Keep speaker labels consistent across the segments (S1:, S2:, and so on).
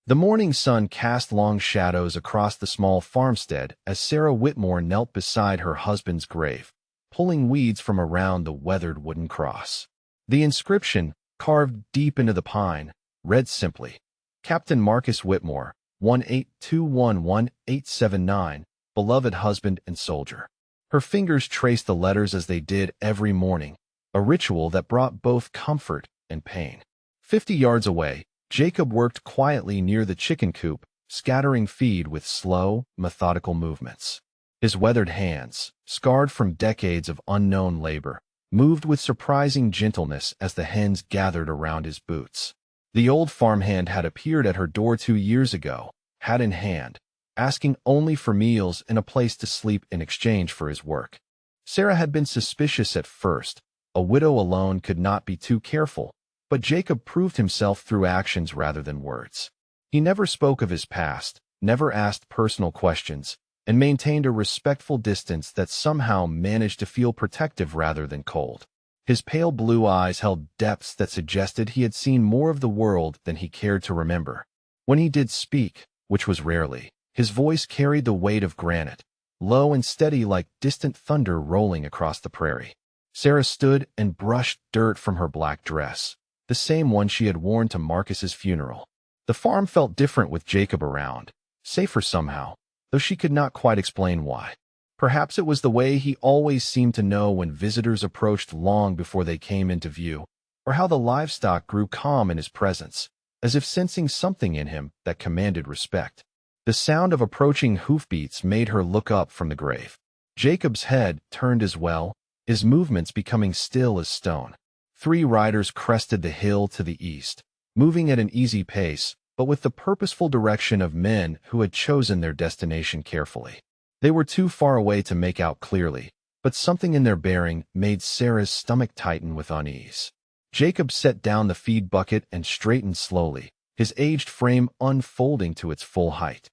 S1: The morning sun cast long shadows across the small farmstead as Sarah Whitmore knelt beside her husband's grave, pulling weeds from around the weathered wooden cross. The inscription, carved deep into the pine, read simply, Captain Marcus Whitmore, 18211-879, beloved husband and soldier. Her fingers traced the letters as they did every morning, a ritual that brought both comfort and pain. 50 yards away, Jacob worked quietly near the chicken coop, scattering feed with slow, methodical movements. His weathered hands, scarred from decades of unknown labor, moved with surprising gentleness as the hens gathered around his boots. The old farmhand had appeared at her door 2 years ago, hat in hand, asking only for meals and a place to sleep in exchange for his work. Sarah had been suspicious at first. A widow alone could not be too careful, but Jacob proved himself through actions rather than words. He never spoke of his past, never asked personal questions, and maintained a respectful distance that somehow managed to feel protective rather than cold. His pale blue eyes held depths that suggested he had seen more of the world than he cared to remember. When he did speak, which was rarely, his voice carried the weight of granite, low and steady like distant thunder rolling across the prairie. Sarah stood and brushed dirt from her black dress, the same one she had worn to Marcus's funeral. The farm felt different with Jacob around, safer somehow, though she could not quite explain why. Perhaps it was the way he always seemed to know when visitors approached long before they came into view, or how the livestock grew calm in his presence, as if sensing something in him that commanded respect. The sound of approaching hoofbeats made her look up from the grave. Jacob's head turned as well, his movements becoming still as stone. 3 riders crested the hill to the east, moving at an easy pace, but with the purposeful direction of men who had chosen their destination carefully. They were too far away to make out clearly, but something in their bearing made Sarah's stomach tighten with unease. Jacob set down the feed bucket and straightened slowly, his aged frame unfolding to its full height.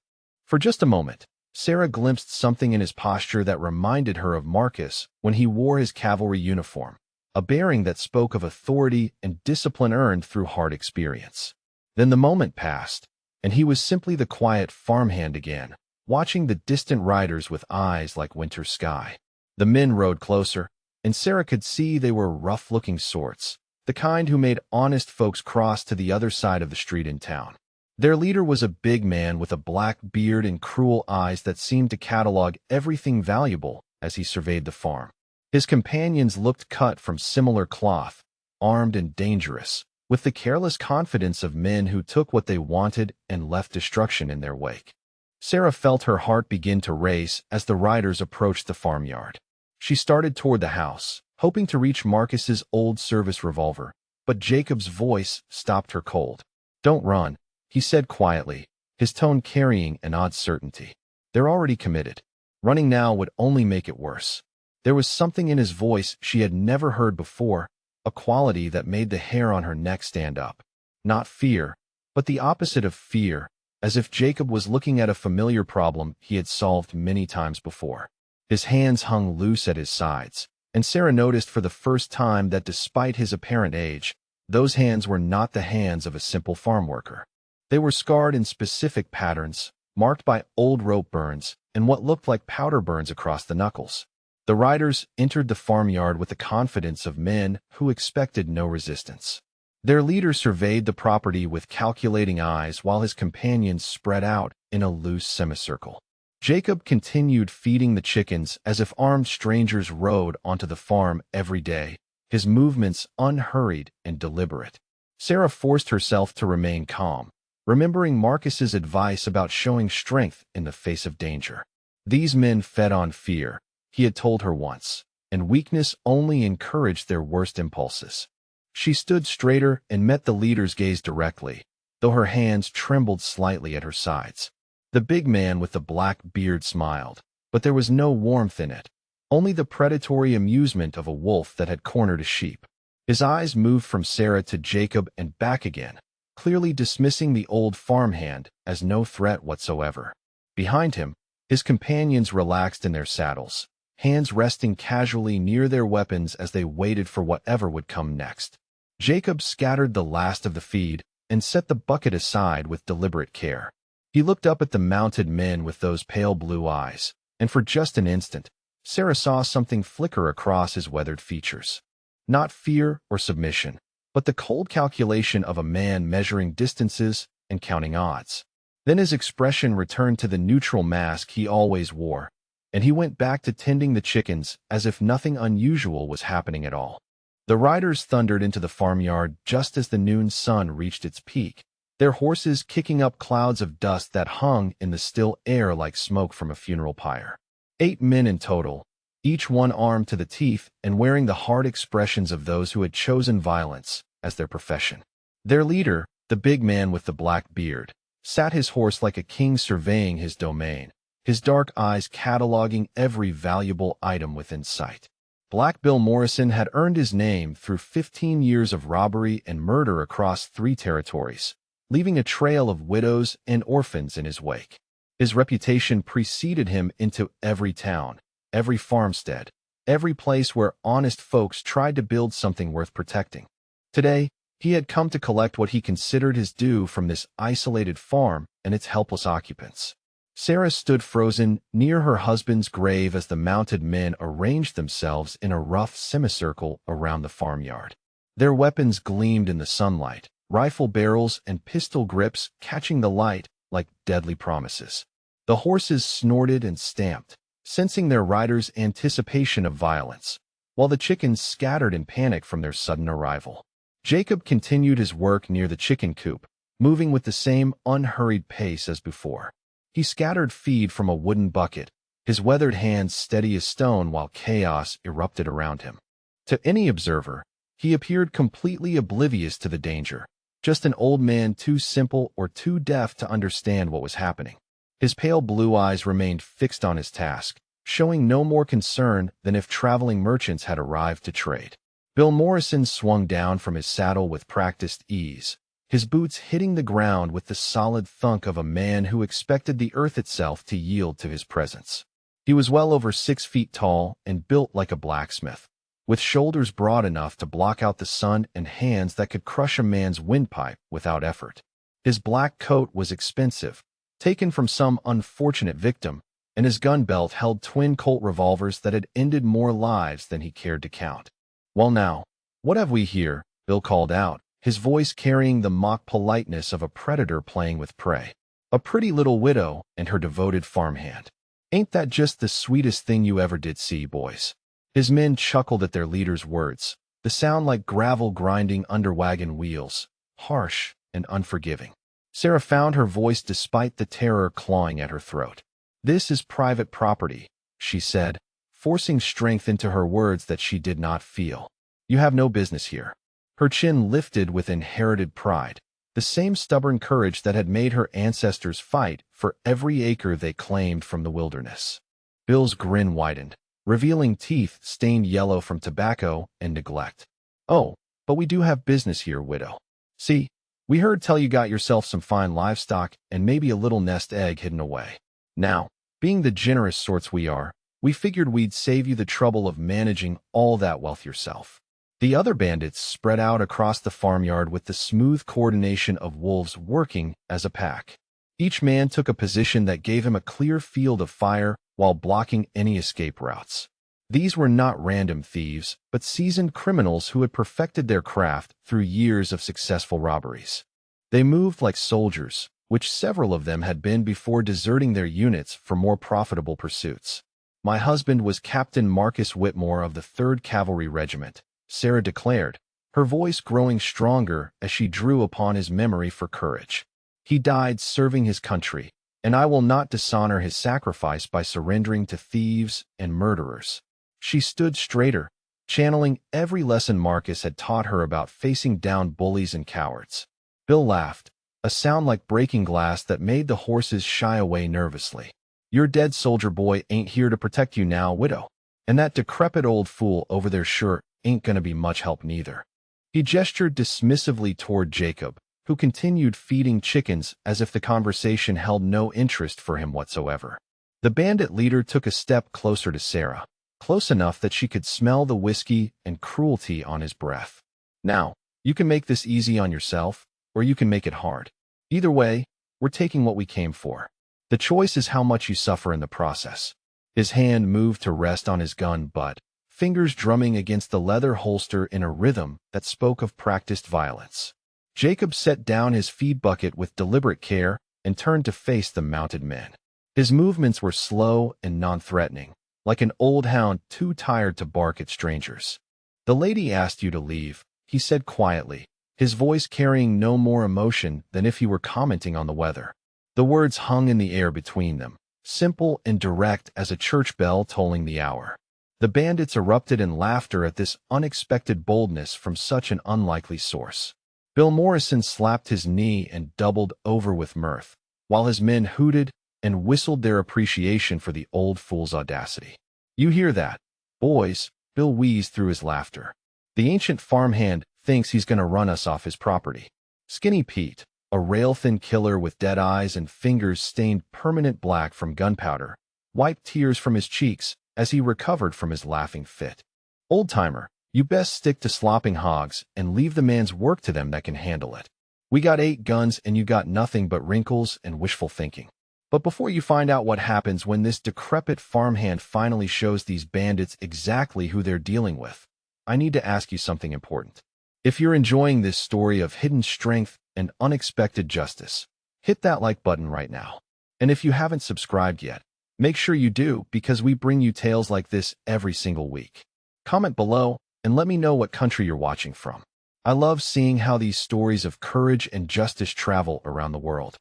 S1: For just a moment, Sarah glimpsed something in his posture that reminded her of Marcus when he wore his cavalry uniform, a bearing that spoke of authority and discipline earned through hard experience. Then the moment passed, and he was simply the quiet farmhand again, watching the distant riders with eyes like winter sky. The men rode closer, and Sarah could see they were rough-looking sorts, the kind who made honest folks cross to the other side of the street in town. Their leader was a big man with a black beard and cruel eyes that seemed to catalog everything valuable as he surveyed the farm. His companions looked cut from similar cloth, armed and dangerous, with the careless confidence of men who took what they wanted and left destruction in their wake. Sarah felt her heart begin to race as the riders approached the farmyard. She started toward the house, hoping to reach Marcus's old service revolver, but Jacob's voice stopped her cold. "Don't run," he said quietly, his tone carrying an odd certainty. "They're already committed. Running now would only make it worse." There was something in his voice she had never heard before, a quality that made the hair on her neck stand up. Not fear, but the opposite of fear, as if Jacob was looking at a familiar problem he had solved many times before. His hands hung loose at his sides, and Sarah noticed for the first time that despite his apparent age, those hands were not the hands of a simple farm worker. They were scarred in specific patterns, marked by old rope burns and what looked like powder burns across the knuckles. The riders entered the farmyard with the confidence of men who expected no resistance. Their leader surveyed the property with calculating eyes while his companions spread out in a loose semicircle. Jacob continued feeding the chickens as if armed strangers rode onto the farm every day, his movements unhurried and deliberate. Sarah forced herself to remain calm, remembering Marcus's advice about showing strength in the face of danger. These men fed on fear, he had told her once, and weakness only encouraged their worst impulses. She stood straighter and met the leader's gaze directly, though her hands trembled slightly at her sides. The big man with the black beard smiled, but there was no warmth in it, only the predatory amusement of a wolf that had cornered a sheep. His eyes moved from Sarah to Jacob and back again, clearly dismissing the old farmhand as no threat whatsoever. Behind him, his companions relaxed in their saddles, hands resting casually near their weapons as they waited for whatever would come next. Jacob scattered the last of the feed, and set the bucket aside with deliberate care. He looked up at the mounted men with those pale blue eyes, and for just an instant, Sarah saw something flicker across his weathered features. Not fear or submission, but the cold calculation of a man measuring distances and counting odds. Then his expression returned to the neutral mask he always wore, and he went back to tending the chickens as if nothing unusual was happening at all. The riders thundered into the farmyard just as the noon sun reached its peak, their horses kicking up clouds of dust that hung in the still air like smoke from a funeral pyre. 8 men in total, each one armed to the teeth and wearing the hard expressions of those who had chosen violence as their profession. Their leader, the big man with the black beard, sat his horse like a king surveying his domain, his dark eyes cataloging every valuable item within sight. Black Bill Morrison had earned his name through 15 years of robbery and murder across 3 territories, leaving a trail of widows and orphans in his wake. His reputation preceded him into every town, every farmstead, every place where honest folks tried to build something worth protecting. Today, he had come to collect what he considered his due from this isolated farm and its helpless occupants. Sarah stood frozen near her husband's grave as the mounted men arranged themselves in a rough semicircle around the farmyard. Their weapons gleamed in the sunlight, rifle barrels and pistol grips catching the light like deadly promises. The horses snorted and stamped, sensing their riders' anticipation of violence, while the chickens scattered in panic from their sudden arrival. Jacob continued his work near the chicken coop, moving with the same unhurried pace as before. He scattered feed from a wooden bucket, his weathered hands steady as stone while chaos erupted around him. To any observer, he appeared completely oblivious to the danger, just an old man too simple or too deaf to understand what was happening. His pale blue eyes remained fixed on his task, showing no more concern than if traveling merchants had arrived to trade. Bill Morrison swung down from his saddle with practiced ease, his boots hitting the ground with the solid thunk of a man who expected the earth itself to yield to his presence. He was well over 6 feet tall and built like a blacksmith, with shoulders broad enough to block out the sun and hands that could crush a man's windpipe without effort. His black coat was expensive, taken from some unfortunate victim, and his gun belt held twin Colt revolvers that had ended more lives than he cared to count. "Well now, what have we here?" Bill called out, his voice carrying the mock politeness of a predator playing with prey. "A pretty little widow and her devoted farmhand. Ain't that just the sweetest thing you ever did see, boys?" His men chuckled at their leader's words, the sound like gravel grinding under wagon wheels, harsh and unforgiving. Sarah found her voice despite the terror clawing at her throat. "This is private property," she said, forcing strength into her words that she did not feel. "You have no business here." Her chin lifted with inherited pride, the same stubborn courage that had made her ancestors fight for every acre they claimed from the wilderness. Bill's grin widened, revealing teeth stained yellow from tobacco and neglect. "Oh, but we do have business here, widow. See, we heard tell you got yourself some fine livestock and maybe a little nest egg hidden away. Now, being the generous sorts we are, we figured we'd save you the trouble of managing all that wealth yourself." The other bandits spread out across the farmyard with the smooth coordination of wolves working as a pack. Each man took a position that gave him a clear field of fire while blocking any escape routes. These were not random thieves, but seasoned criminals who had perfected their craft through years of successful robberies. They moved like soldiers, which several of them had been before deserting their units for more profitable pursuits. "My husband was Captain Marcus Whitmore of the 3rd Cavalry Regiment," Sarah declared, her voice growing stronger as she drew upon his memory for courage. "He died serving his country, and I will not dishonor his sacrifice by surrendering to thieves and murderers." She stood straighter, channeling every lesson Marcus had taught her about facing down bullies and cowards. Bill laughed, a sound like breaking glass that made the horses shy away nervously. "Your dead soldier boy ain't here to protect you now, widow. And that decrepit old fool over there sure ain't gonna be much help neither." He gestured dismissively toward Jacob, who continued feeding chickens as if the conversation held no interest for him whatsoever. The bandit leader took a step closer to Sarah, close enough that she could smell the whiskey and cruelty on his breath. "Now, you can make this easy on yourself. or you can make it hard. Either way, we're taking what we came for. The choice is how much you suffer in the process. His hand moved to rest on his gun butt, fingers drumming against the leather holster in a rhythm that spoke of practiced violence. Jacob set down his feed bucket with deliberate care and turned to face the mounted men. His movements were slow and non-threatening, like an old hound too tired to bark at strangers. "The lady asked you to leave," he said quietly, his voice carrying no more emotion than if he were commenting on the weather. The words hung in the air between them, simple and direct as a church bell tolling the hour. The bandits erupted in laughter at this unexpected boldness from such an unlikely source. Bill Morrison slapped his knee and doubled over with mirth, while his men hooted and whistled their appreciation for the old fool's audacity. "You hear that, boys?" Bill wheezed through his laughter. "The ancient farmhand thinks he's going to run us off his property." Skinny Pete, a rail-thin killer with dead eyes and fingers stained permanent black from gunpowder, wiped tears from his cheeks as he recovered from his laughing fit. "Old-timer, you best stick to slopping hogs and leave the man's work to them that can handle it. We got 8 guns and you got nothing but wrinkles and wishful thinking." But before you find out what happens when this decrepit farmhand finally shows these bandits exactly who they're dealing with, I need to ask you something important. If you're enjoying this story of hidden strength and unexpected justice, hit that like button right now. And if you haven't subscribed yet, make sure you do, because we bring you tales like this every single week. Comment below and let me know what country you're watching from. I love seeing how these stories of courage and justice travel around the world.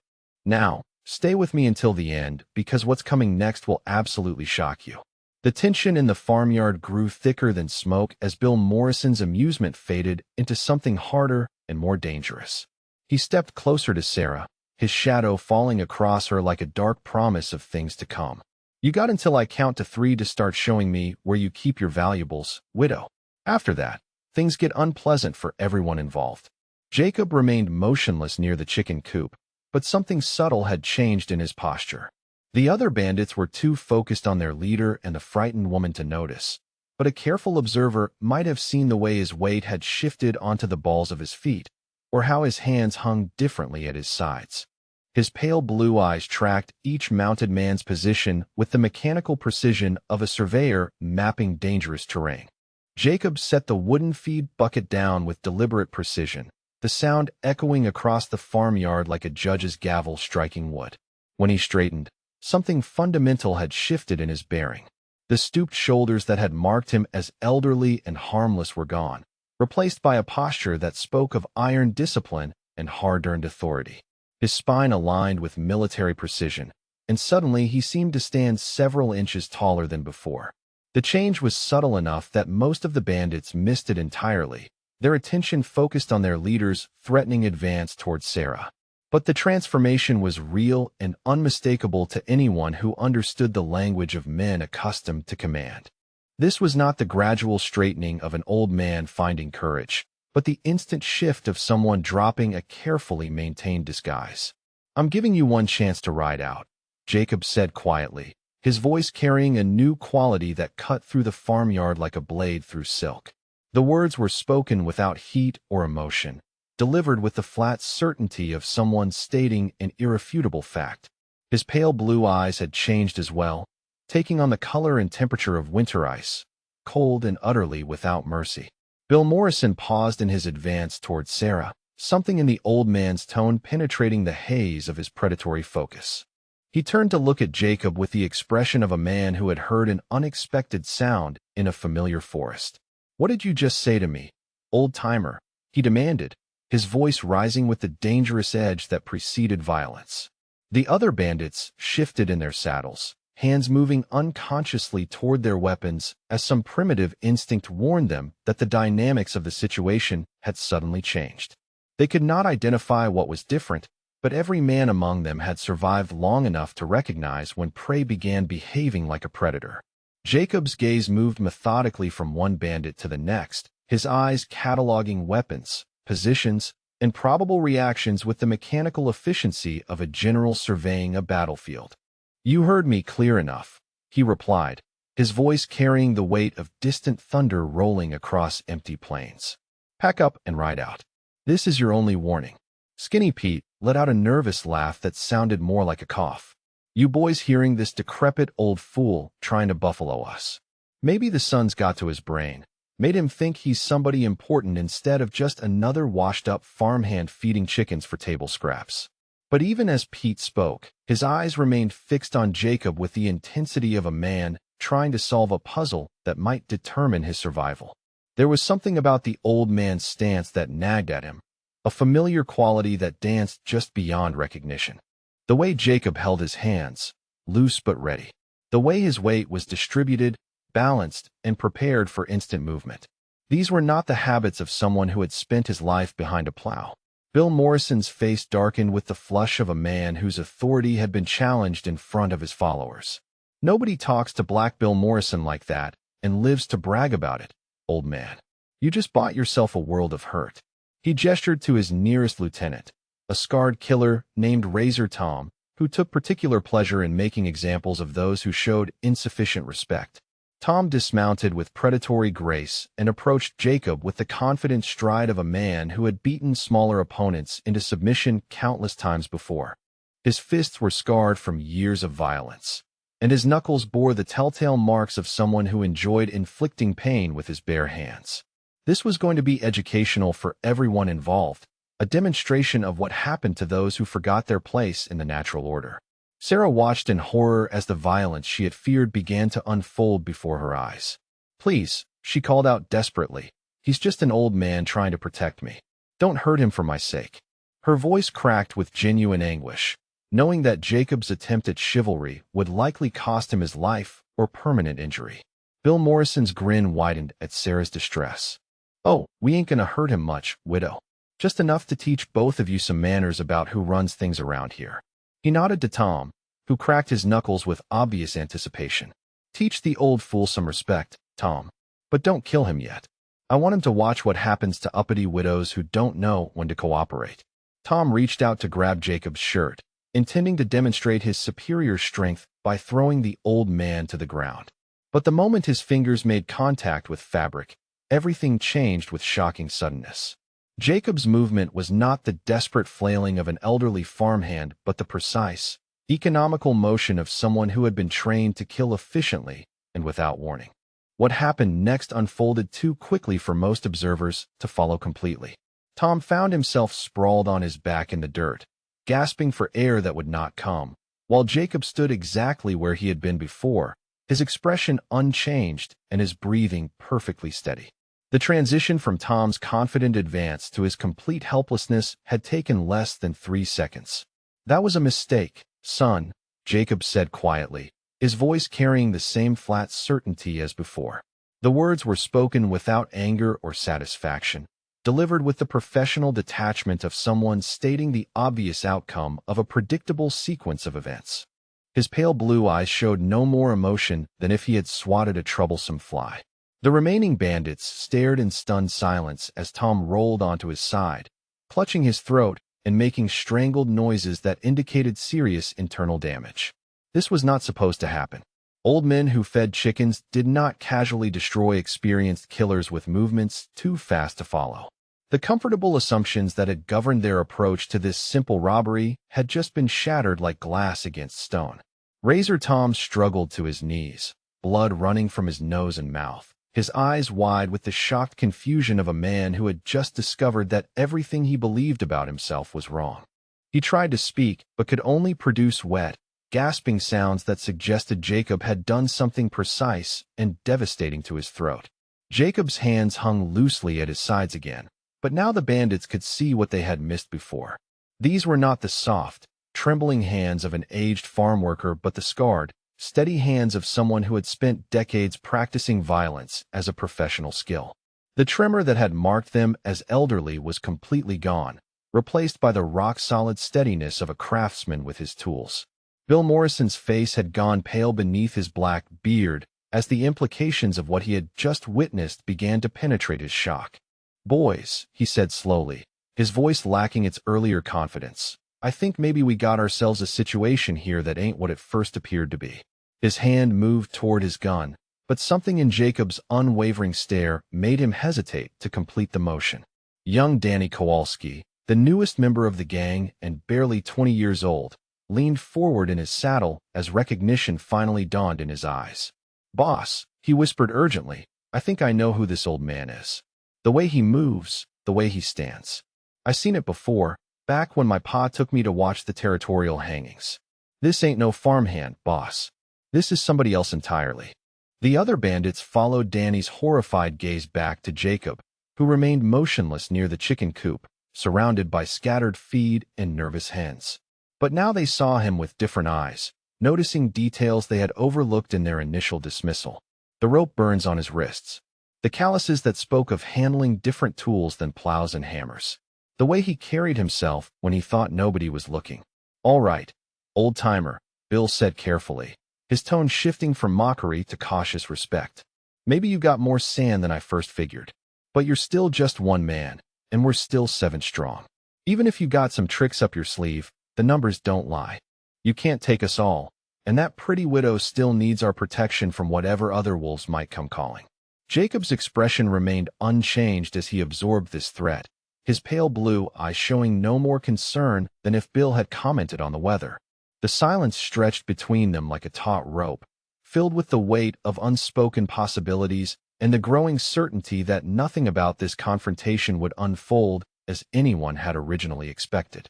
S1: Now, stay with me until the end, because what's coming next will absolutely shock you. The tension in the farmyard grew thicker than smoke as Bill Morrison's amusement faded into something harder and more dangerous. He stepped closer to Sarah, his shadow falling across her like a dark promise of things to come. "You got until I count to 3 to start showing me where you keep your valuables, widow. After that, things get unpleasant for everyone involved." Jacob remained motionless near the chicken coop, but something subtle had changed in his posture. The other bandits were too focused on their leader and the frightened woman to notice, but a careful observer might have seen the way his weight had shifted onto the balls of his feet, or how his hands hung differently at his sides. His pale blue eyes tracked each mounted man's position with the mechanical precision of a surveyor mapping dangerous terrain. Jacob set the wooden feed bucket down with deliberate precision, the sound echoing across the farmyard like a judge's gavel striking wood. When he straightened, something fundamental had shifted in his bearing. The stooped shoulders that had marked him as elderly and harmless were gone, replaced by a posture that spoke of iron discipline and hard-earned authority. His spine aligned with military precision, and suddenly he seemed to stand several inches taller than before. The change was subtle enough that most of the bandits missed it entirely, their attention focused on their leader's threatening advance toward Sarah. But the transformation was real and unmistakable to anyone who understood the language of men accustomed to command. This was not the gradual straightening of an old man finding courage, but the instant shift of someone dropping a carefully maintained disguise. "I'm giving you one chance to ride out," Jacob said quietly, his voice carrying a new quality that cut through the farmyard like a blade through silk. The words were spoken without heat or emotion, delivered with the flat certainty of someone stating an irrefutable fact. His pale blue eyes had changed as well, taking on the color and temperature of winter ice, cold and utterly without mercy. Bill Morrison paused in his advance toward Sarah, something in the old man's tone penetrating the haze of his predatory focus. He turned to look at Jacob with the expression of a man who had heard an unexpected sound in a familiar forest. "What did you just say to me, old-timer?" he demanded, his voice rising with the dangerous edge that preceded violence. The other bandits shifted in their saddles, hands moving unconsciously toward their weapons as some primitive instinct warned them that the dynamics of the situation had suddenly changed. They could not identify what was different, but every man among them had survived long enough to recognize when prey began behaving like a predator. Jacob's gaze moved methodically from one bandit to the next, his eyes cataloging weapons, positions, and probable reactions with the mechanical efficiency of a general surveying a battlefield. "You heard me clear enough," he replied, his voice carrying the weight of distant thunder rolling across empty plains. "Pack up and ride out. This is your only warning." Skinny Pete let out a nervous laugh that sounded more like a cough. You boys hearing this decrepit old fool trying to buffalo us. Maybe the sun's got to his brain, made him think he's somebody important instead of just another washed-up farmhand feeding chickens for table scraps. But even as Pete spoke, his eyes remained fixed on Jacob with the intensity of a man trying to solve a puzzle that might determine his survival. There was something about the old man's stance that nagged at him, a familiar quality that danced just beyond recognition. The way Jacob held his hands, loose but ready. The way his weight was distributed, balanced, and prepared for instant movement. These were not the habits of someone who had spent his life behind a plow. Bill Morrison's face darkened with the flush of a man whose authority had been challenged in front of his followers. Nobody talks to Black Bill Morrison like that and lives to brag about it, old man. You just bought yourself a world of hurt. He gestured to his nearest lieutenant, a scarred killer named Razor Tom, who took particular pleasure in making examples of those who showed insufficient respect. Tom dismounted with predatory grace and approached Jacob with the confident stride of a man who had beaten smaller opponents into submission countless times before. His fists were scarred from years of violence, and his knuckles bore the telltale marks of someone who enjoyed inflicting pain with his bare hands. This was going to be educational for everyone involved, a demonstration of what happened to those who forgot their place in the natural order. Sarah watched in horror as the violence she had feared began to unfold before her eyes. Please, she called out desperately. He's just an old man trying to protect me. Don't hurt him for my sake. Her voice cracked with genuine anguish, knowing that Jacob's attempt at chivalry would likely cost him his life or permanent injury. Bill Morrison's grin widened at Sarah's distress. Oh, we ain't gonna hurt him much, widow. Just enough to teach both of you some manners about who runs things around here. He nodded to Tom, who cracked his knuckles with obvious anticipation. Teach the old fool some respect, Tom. But don't kill him yet. I want him to watch what happens to uppity widows who don't know when to cooperate. Tom reached out to grab Jacob's shirt, intending to demonstrate his superior strength by throwing the old man to the ground. But the moment his fingers made contact with fabric, everything changed with shocking suddenness. Jacob's movement was not the desperate flailing of an elderly farmhand, but the precise, economical motion of someone who had been trained to kill efficiently and without warning. What happened next unfolded too quickly for most observers to follow completely. Tom found himself sprawled on his back in the dirt, gasping for air that would not come, while Jacob stood exactly where he had been before, his expression unchanged and his breathing perfectly steady. The transition from Tom's confident advance to his complete helplessness had taken less than 3 seconds. That was a mistake, son, Jacob said quietly, his voice carrying the same flat certainty as before. The words were spoken without anger or satisfaction, delivered with the professional detachment of someone stating the obvious outcome of a predictable sequence of events. His pale blue eyes showed no more emotion than if he had swatted a troublesome fly. The remaining bandits stared in stunned silence as Tom rolled onto his side, clutching his throat and making strangled noises that indicated serious internal damage. This was not supposed to happen. Old men who fed chickens did not casually destroy experienced killers with movements too fast to follow. The comfortable assumptions that had governed their approach to this simple robbery had just been shattered like glass against stone. Razor Tom struggled to his knees, blood running from his nose and mouth, his eyes wide with the shocked confusion of a man who had just discovered that everything he believed about himself was wrong. He tried to speak, but could only produce wet, gasping sounds that suggested Jacob had done something precise and devastating to his throat. Jacob's hands hung loosely at his sides again, but now the bandits could see what they had missed before. These were not the soft, trembling hands of an aged farm worker, but the scarred, steady hands of someone who had spent decades practicing violence as a professional skill. The tremor that had marked them as elderly was completely gone, replaced by the rock-solid steadiness of a craftsman with his tools. Bill Morrison's face had gone pale beneath his black beard as the implications of what he had just witnessed began to penetrate his shock. "Boys," he said slowly, his voice lacking its earlier confidence, "I think maybe we got ourselves a situation here that ain't what it first appeared to be." His hand moved toward his gun, but something in Jacob's unwavering stare made him hesitate to complete the motion. Young Danny Kowalski, The newest member of the gang, and barely 20 years old, leaned forward in his saddle as recognition finally dawned in his eyes. "Boss," he whispered urgently, "I think I know who this old man is. The way he moves, the way he stands. I seen it before, back when my pa took me to watch the territorial hangings. This ain't no farmhand, boss. This is somebody else entirely." The other bandits followed Danny's horrified gaze back to Jacob, who remained motionless near the chicken coop, surrounded by scattered feed and nervous hens. But now they saw him with different eyes, noticing details they had overlooked in their initial dismissal. The rope burns on his wrists, the calluses that spoke of handling different tools than plows and hammers, the way he carried himself when he thought nobody was looking. "All right, old-timer," Bill said carefully, his tone shifting from mockery to cautious respect. "Maybe you got more sand than I first figured, but you're still just one man, and we're still 7 strong. Even if you got some tricks up your sleeve, the numbers don't lie. You can't take us all, and that pretty widow still needs our protection from whatever other wolves might come calling." Jacob's expression remained unchanged as he absorbed this threat, his pale blue eyes showing no more concern than if Bill had commented on the weather. The silence stretched between them like a taut rope, filled with the weight of unspoken possibilities and the growing certainty that nothing about this confrontation would unfold as anyone had originally expected.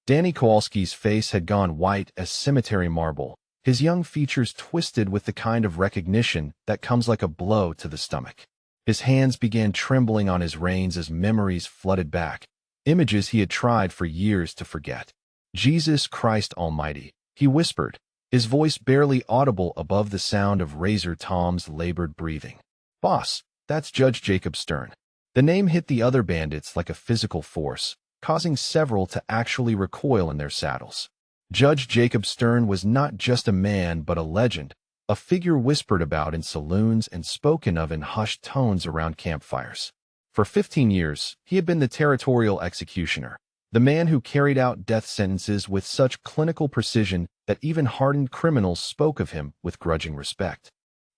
S1: Danny Kowalski's face had gone white as cemetery marble, his young features twisted with the kind of recognition that comes like a blow to the stomach. His hands began trembling on his reins as memories flooded back, images he had tried for years to forget. "Jesus Christ Almighty," he whispered, his voice barely audible above the sound of Razor Tom's labored breathing. "Boss, that's Judge Jacob Stern." The name hit the other bandits like a physical force, causing several to actually recoil in their saddles. Judge Jacob Stern was not just a man but a legend, a figure whispered about in saloons and spoken of in hushed tones around campfires. For 15 years, he had been the territorial executioner, the man who carried out death sentences with such clinical precision that even hardened criminals spoke of him with grudging respect.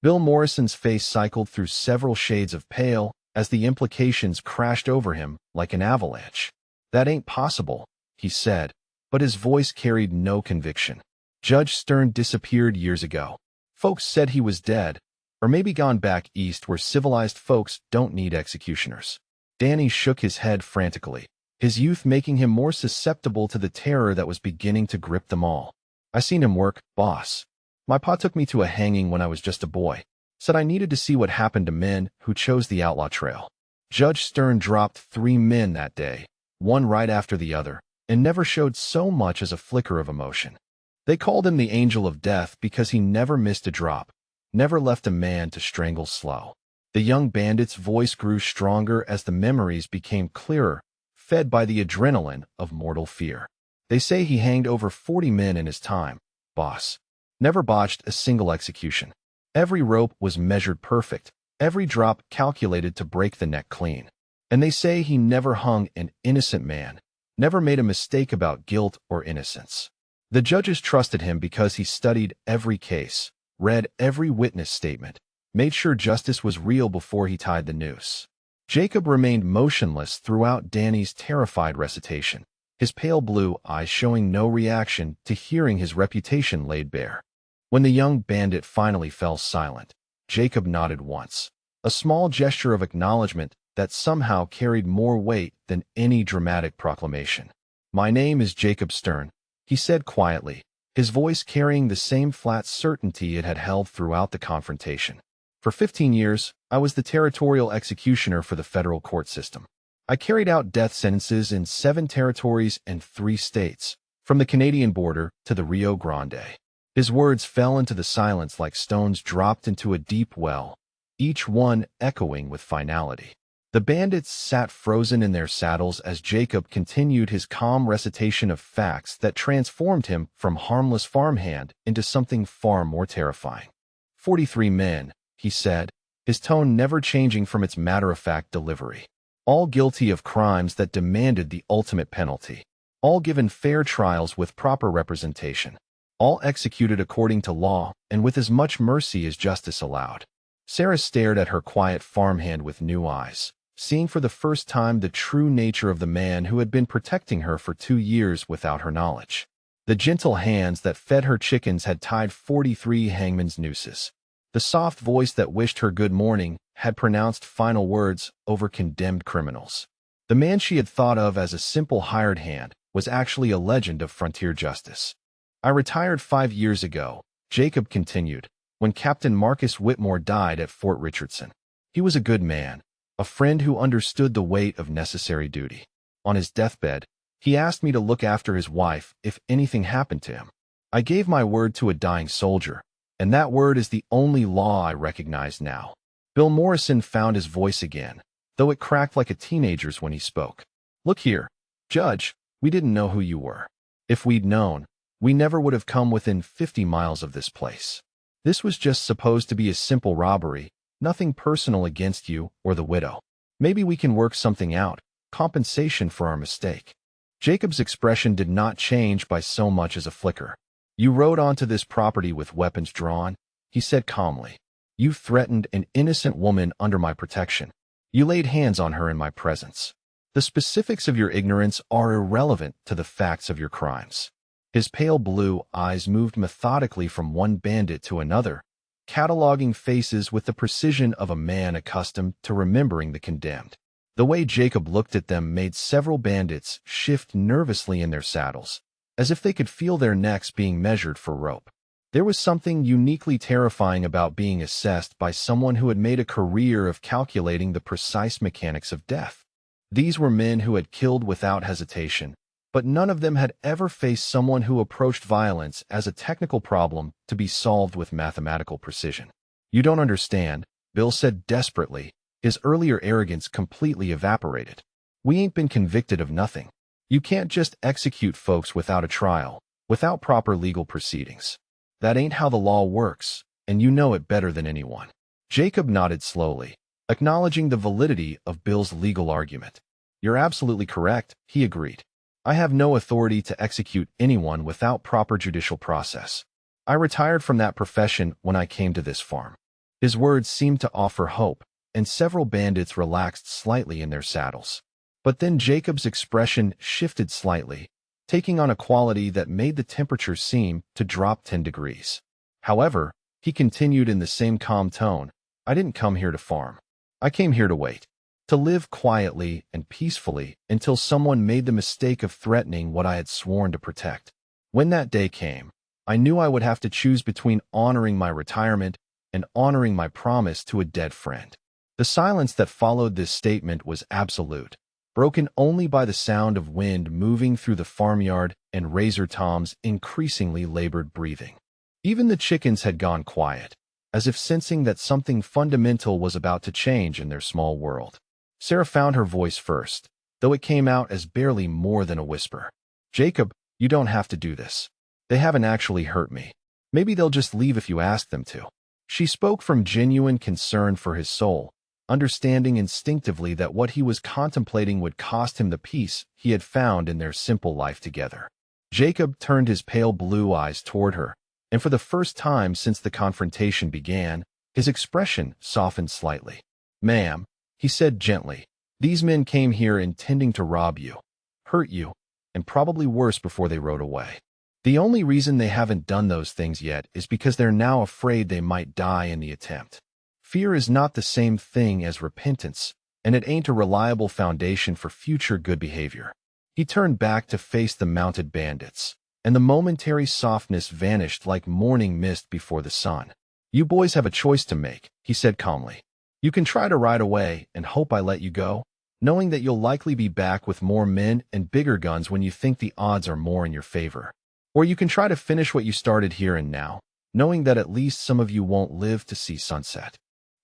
S1: Bill Morrison's face cycled through several shades of pale as the implications crashed over him like an avalanche. "That ain't possible," he said, but his voice carried no conviction. "Judge Stern disappeared years ago. Folks said he was dead, or maybe gone back east where civilized folks don't need executioners." Danny shook his head frantically, his youth making him more susceptible to the terror that was beginning to grip them all. "I seen him work, boss. My pa took me to a hanging when I was just a boy. Said I needed to see what happened to men who chose the outlaw trail. Judge Stern dropped 3 men that day, one right after the other, and never showed so much as a flicker of emotion. They called him the Angel of Death because he never missed a drop, never left a man to strangle slow." The young bandit's voice grew stronger as the memories became clearer, fed by the adrenaline of mortal fear. "They say he hanged over 40 men in his time, boss. Never botched a single execution. Every rope was measured perfect, every drop calculated to break the neck clean. And they say he never hung an innocent man, never made a mistake about guilt or innocence. The judges trusted him because he studied every case, read every witness statement, made sure justice was real before he tied the noose." Jacob remained motionless throughout Danny's terrified recitation, his pale blue eyes showing no reaction to hearing his reputation laid bare. When the young bandit finally fell silent, Jacob nodded once, a small gesture of acknowledgement that somehow carried more weight than any dramatic proclamation. "My name is Jacob Stern," he said quietly, his voice carrying the same flat certainty it had held throughout the confrontation. "For 15 years, I was the territorial executioner for the federal court system. I carried out death sentences in 7 territories and 3 states, from the Canadian border to the Rio Grande." His words fell into the silence like stones dropped into a deep well, each one echoing with finality. The bandits sat frozen in their saddles as Jacob continued his calm recitation of facts that transformed him from harmless farmhand into something far more terrifying. 43 men, he said, his tone never changing from its matter-of-fact delivery. All guilty of crimes that demanded the ultimate penalty. All given fair trials with proper representation. All executed according to law and with as much mercy as justice allowed. Sarah stared at her quiet farmhand with new eyes, seeing for the first time the true nature of the man who had been protecting her for 2 years without her knowledge. The gentle hands that fed her chickens had tied 43 hangman's nooses. The soft voice that wished her good morning had pronounced final words over condemned criminals. The man she had thought of as a simple hired hand was actually a legend of frontier justice. I retired 5 years ago, Jacob continued, when Captain Marcus Whitmore died at Fort Richardson. He was a good man, a friend who understood the weight of necessary duty. On his deathbed, he asked me to look after his wife if anything happened to him. I gave my word to a dying soldier, and that word is the only law I recognize now. Bill Morrison found his voice again, though it cracked like a teenager's when he spoke. Look here, Judge, we didn't know who you were. If we'd known, we never would have come within 50 miles of this place. This was just supposed to be a simple robbery, nothing personal against you or the widow. Maybe we can work something out, compensation for our mistake. Jacob's expression did not change by so much as a flicker. You rode onto this property with weapons drawn, he said calmly. You threatened an innocent woman under my protection. You laid hands on her in my presence. The specifics of your ignorance are irrelevant to the facts of your crimes. His pale blue eyes moved methodically from one bandit to another, cataloging faces with the precision of a man accustomed to remembering the condemned. The way Jacob looked at them made several bandits shift nervously in their saddles, as if they could feel their necks being measured for rope. There was something uniquely terrifying about being assessed by someone who had made a career of calculating the precise mechanics of death. These were men who had killed without hesitation, but none of them had ever faced someone who approached violence as a technical problem to be solved with mathematical precision. You don't understand, Bill said desperately, his earlier arrogance completely evaporated. We ain't been convicted of nothing. You can't just execute folks without a trial, without proper legal proceedings. That ain't how the law works, and you know it better than anyone. Jacob nodded slowly, acknowledging the validity of Bill's legal argument. You're absolutely correct, he agreed. I have no authority to execute anyone without proper judicial process. I retired from that profession when I came to this farm. His words seemed to offer hope, and several bandits relaxed slightly in their saddles. But then Jacob's expression shifted slightly, taking on a quality that made the temperature seem to drop 10 degrees. However, he continued in the same calm tone, I didn't come here to farm. I came here to wait. To live quietly and peacefully until someone made the mistake of threatening what I had sworn to protect. When that day came, I knew I would have to choose between honoring my retirement and honoring my promise to a dead friend. The silence that followed this statement was absolute, broken only by the sound of wind moving through the farmyard and Razor Tom's increasingly labored breathing. Even the chickens had gone quiet, as if sensing that something fundamental was about to change in their small world. Sarah found her voice first, though it came out as barely more than a whisper. Jacob, you don't have to do this. They haven't actually hurt me. Maybe they'll just leave if you ask them to. She spoke from genuine concern for his soul, understanding instinctively that what he was contemplating would cost him the peace he had found in their simple life together. Jacob turned his pale blue eyes toward her, and for the first time since the confrontation began, his expression softened slightly. Ma'am, he said gently, these men came here intending to rob you, hurt you, and probably worse before they rode away. The only reason they haven't done those things yet is because they're now afraid they might die in the attempt. Fear is not the same thing as repentance, and it ain't a reliable foundation for future good behavior. He turned back to face the mounted bandits, and the momentary softness vanished like morning mist before the sun. You boys have a choice to make, he said calmly. You can try to ride away and hope I let you go, knowing that you'll likely be back with more men and bigger guns when you think the odds are more in your favor. Or you can try to finish what you started here and now, knowing that at least some of you won't live to see sunset.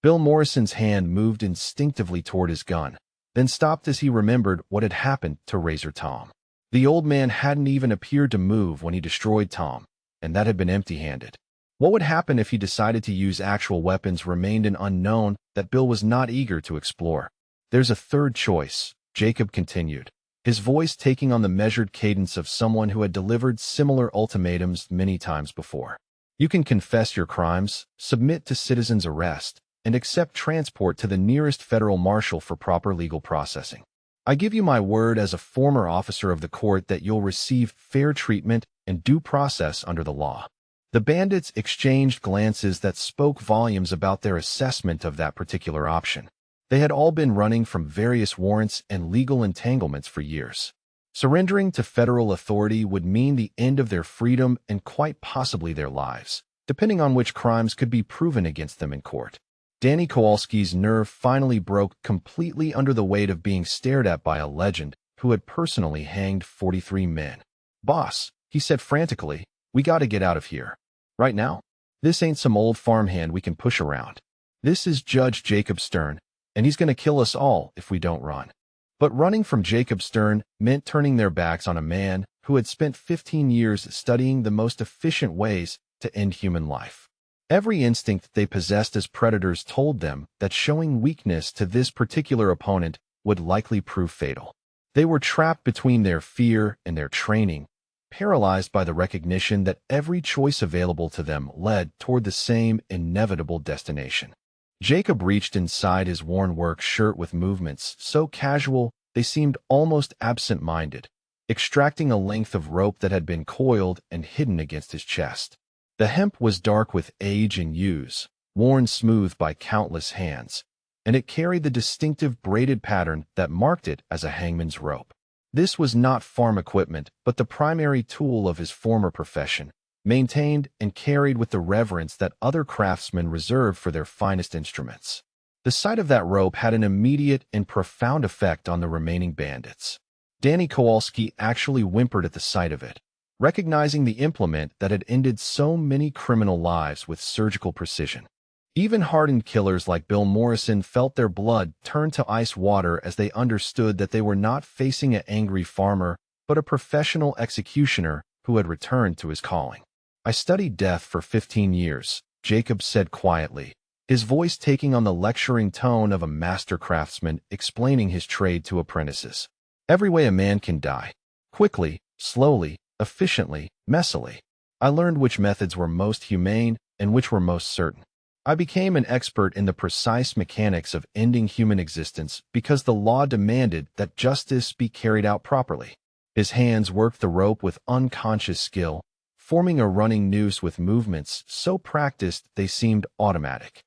S1: Bill Morrison's hand moved instinctively toward his gun, then stopped as he remembered what had happened to Razor Tom. The old man hadn't even appeared to move when he destroyed Tom, and that had been empty-handed. What would happen if he decided to use actual weapons remained an unknown that Bill was not eager to explore. There's a third choice, Jacob continued, his voice taking on the measured cadence of someone who had delivered similar ultimatums many times before. You can confess your crimes, submit to citizen's arrest, and accept transport to the nearest federal marshal for proper legal processing. I give you my word as a former officer of the court that you'll receive fair treatment and due process under the law." The bandits exchanged glances that spoke volumes about their assessment of that particular option. They had all been running from various warrants and legal entanglements for years. Surrendering to federal authority would mean the end of their freedom and quite possibly their lives, depending on which crimes could be proven against them in court. Danny Kowalski's nerve finally broke completely under the weight of being stared at by a legend who had personally hanged 43 men. "Boss," he said frantically, "we gotta get out of here. Right now? This ain't some old farmhand we can push around. This is Judge Jacob Stern, and he's gonna kill us all if we don't run." But running from Jacob Stern meant turning their backs on a man who had spent 15 years studying the most efficient ways to end human life. Every instinct they possessed as predators told them that showing weakness to this particular opponent would likely prove fatal. They were trapped between their fear and their training, paralyzed by the recognition that every choice available to them led toward the same inevitable destination. Jacob reached inside his worn work shirt with movements so casual they seemed almost absent-minded, extracting a length of rope that had been coiled and hidden against his chest. The hemp was dark with age and use, worn smooth by countless hands, and it carried the distinctive braided pattern that marked it as a hangman's rope. This was not farm equipment, but the primary tool of his former profession, maintained and carried with the reverence that other craftsmen reserved for their finest instruments. The sight of that rope had an immediate and profound effect on the remaining bandits. Danny Kowalski actually whimpered at the sight of it, recognizing the implement that had ended so many criminal lives with surgical precision. Even hardened killers like Bill Morrison felt their blood turn to ice water as they understood that they were not facing an angry farmer, but a professional executioner who had returned to his calling. "I studied death for 15 years, Jacob said quietly, his voice taking on the lecturing tone of a master craftsman explaining his trade to apprentices. "Every way a man can die. Quickly, slowly, efficiently, messily. I learned which methods were most humane and which were most certain. I became an expert in the precise mechanics of ending human existence because the law demanded that justice be carried out properly." His hands worked the rope with unconscious skill, forming a running noose with movements so practiced they seemed automatic.